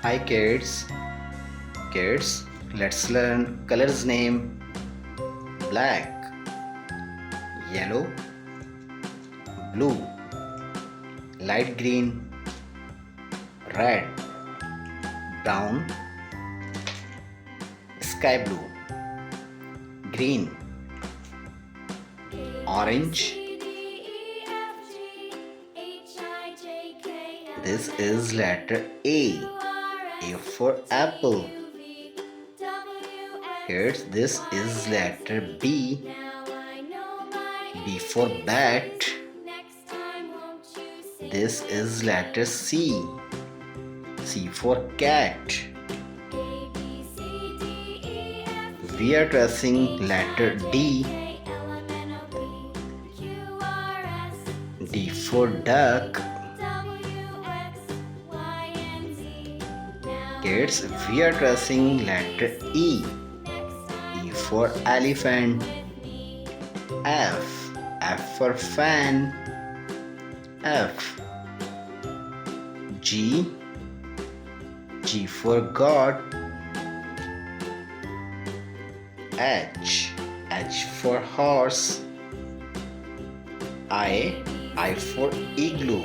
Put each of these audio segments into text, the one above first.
Hi kids. Kids, let's learn colors name. Black, yellow, blue, light green, red, brown, sky blue, green, orange. This is letter A. A for apple. Kids, this is letter B. B for bat. This is letter C. C for cat. We are tracing letter D. D for duck. Kids, we are tracing letter E. E for elephant. F. F for fan. F. G. G for God. H. H for horse. I. I for igloo.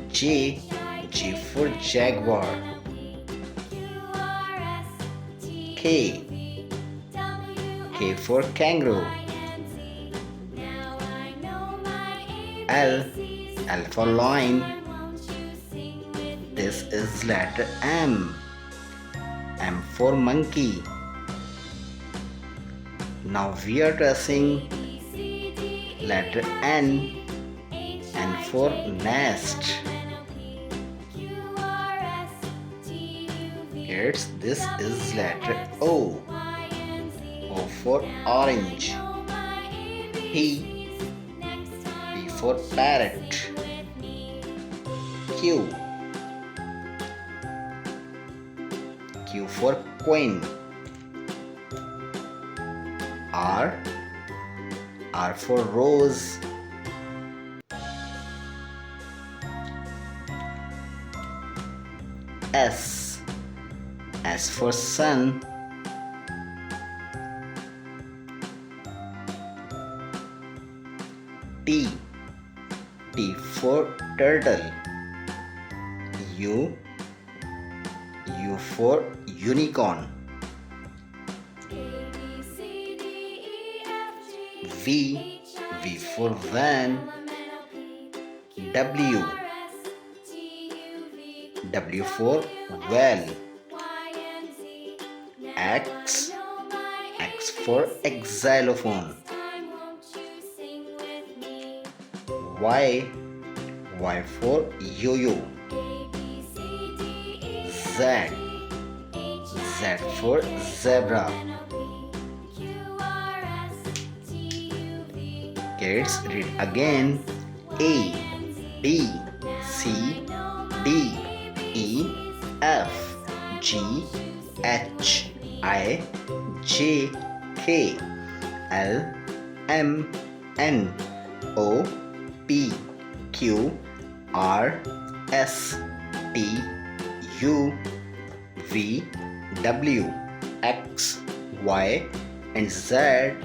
J. J for jaguar. K. K for kangaroo. L. L for lion. This is letter M. M for monkey. Now we are tracing letter N. N for nest. Kids, this is letter O. O for orange. P. P for parrot. Q. Q for queen. R. R for rose. S. S for sun. T. T for turtle. U. U for unicorn. V. V for van. W. W for well. X. X for xylophone. Y. Y for yo-yo. Z. Z for zebra. Kids, read again. A. B. C. D. E. F. G. H. I. J. K. L. M. N. O. P. Q. R. S. T. U. V. W. X. Y. and Z.